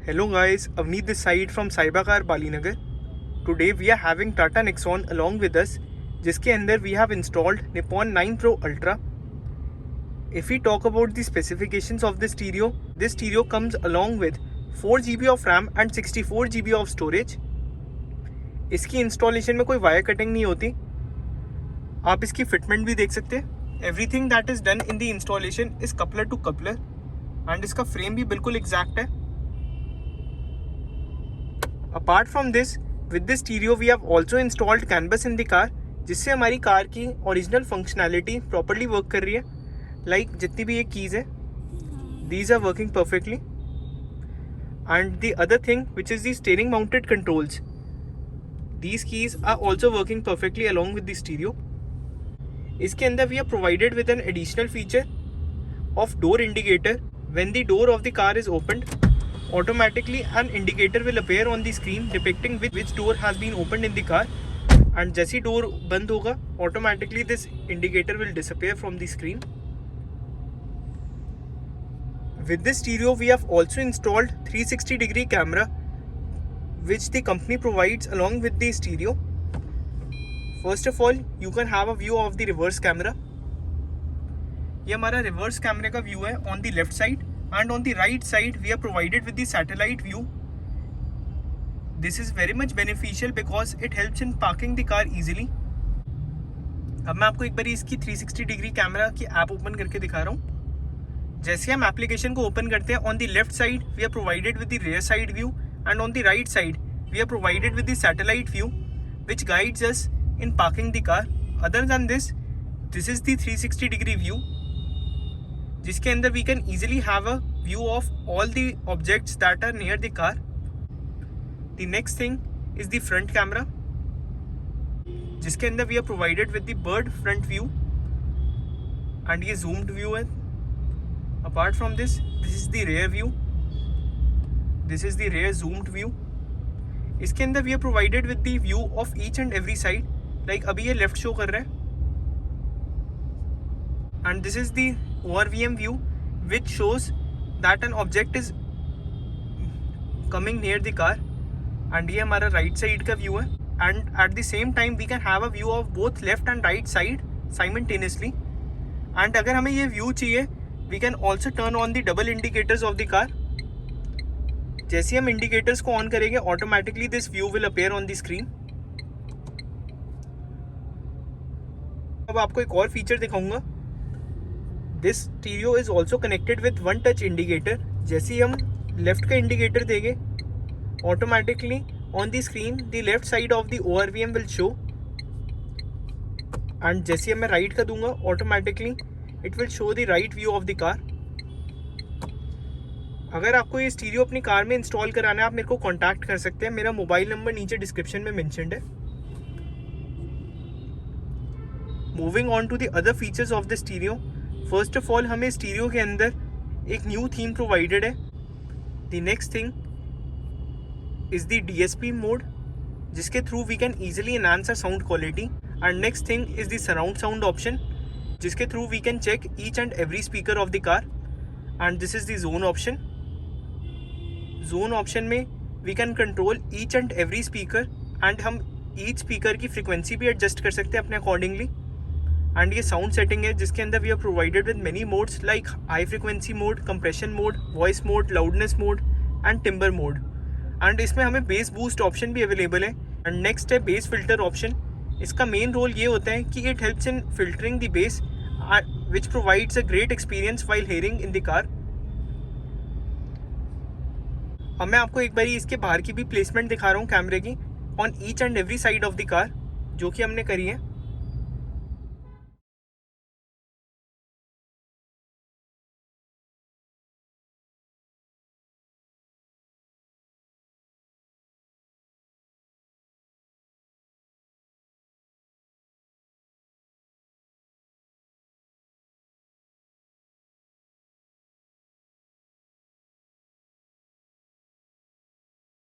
Hello guys, Avneet this side from Cybercar Balinagar. Today we are having Tata Nexon along with us, जिसके अंदर we have installed Nippon 9 Pro Ultra. If we talk about the specifications of this stereo comes along with 4 GB of RAM and 64 GB of storage. इसकी installation में कोई wire cutting नहीं होती. आप इसकी fitment भी देख सकते हैं. Everything that is done in the installation is coupler to coupler and इसका फ्रेम भी बिल्कुल एग्जैक्ट है. Apart from this, with this stereo we have also installed canvas in the car, जिससे हमारी कार की ओरिजिनल फंक्शनैलिटी प्रॉपरली वर्क कर रही है. लाइक जितनी भी ये कीज़ है, these are working perfectly. And the other thing which is the steering mounted controls, these keys are also working perfectly along with the stereo. इसके अंदर we are provided with an additional feature of door indicator. When the door of the car is opened, automatically an indicator will appear on the screen depicting which door has been opened in the car. And जैसे ही door बंद होगा, automatically this indicator will disappear from the screen. With this stereo we have also installed 360-degree camera, which the company provides along with the stereo. First of all, you can have a view of the reverse camera. ये हमारा reverse camera का view है on the left side, and on the right side we are provided with the satellite view. This is very much beneficial because it helps in parking the car easily. अब मैं आपको एक बार इसकी 360 degree camera की app open करके दिखा रहा हूँ. जैसे हम एप्लीकेशन को ओपन करते हैं, on the left side we are provided with the rear side view, and on the right side we are provided with the satellite view which guides us in parking the car. Other than this, this is the 360-degree view, जिसके अंदर we can easily have a view of all the objects that are near the car. The next thing is the front camera, जिसके अंदर we are provided with the bird front view, and ये zoomed view है. Apart from this, this is the rear view. This is the rear zoomed view. इसके अंदर we are provided with the view of each and every side. Like अभी ये left show कर रहा है. And this is the ORVM view which shows that an object is coming near the car. And ये हमारा right side का view है. And at the same time we can have a view of both left and right side simultaneously. And अगर हमें ये view चाहिए, we can also turn on the double indicators of the car. जैसे हम indicators को on करेंगे, automatically this view will appear on the screen. अब आपको एक और फीचर दिखाऊंगा. This stereo is also connected with one touch indicator. जैसे ही हम लेफ्ट का इंडिकेटर देंगे, automatically on the screen the left side of the ORVM will show. And जैसे ही मैं राइट का दूंगा, automatically it will show the right view of the car. अगर आपको ये स्टीरियो अपनी कार में इंस्टॉल कराना है, आप मेरे को कांटेक्ट कर सकते हैं. मेरा मोबाइल नंबर नीचे डिस्क्रिप्शन में मेंशन्ड है. Moving on to the other features of the stereo. First of all, हमें स्टीरियो के अंदर एक न्यू थीम प्रोवाइडेड है. The next thing is the DSP mode, जिसके through we can easily enhance our sound quality. And next thing is the surround sound option, जिसके through we can check each and every speaker of the car. And this is the zone option. Zone option में we can control each and every speaker, and हम each speaker की frequency भी adjust कर सकते हैं अपने accordingly. And ये sound setting है, जिसके अंदर we are provided with many modes like high frequency mode, compression mode, voice mode, loudness mode and timbre mode. And इसमें हमें बेस बूस्ट ऑप्शन भी अवेलेबल है. एंड नेक्स्ट है बेस फिल्टर ऑप्शन. इसका main role ये होता है कि it helps in filtering the base which provides a great experience while hearing in the car. अब मैं आपको एक बारी इसके बाहर की भी प्लेसमेंट दिखा रहा हूँ कैमरे की on each and every side of the car, जो कि हमने करी है.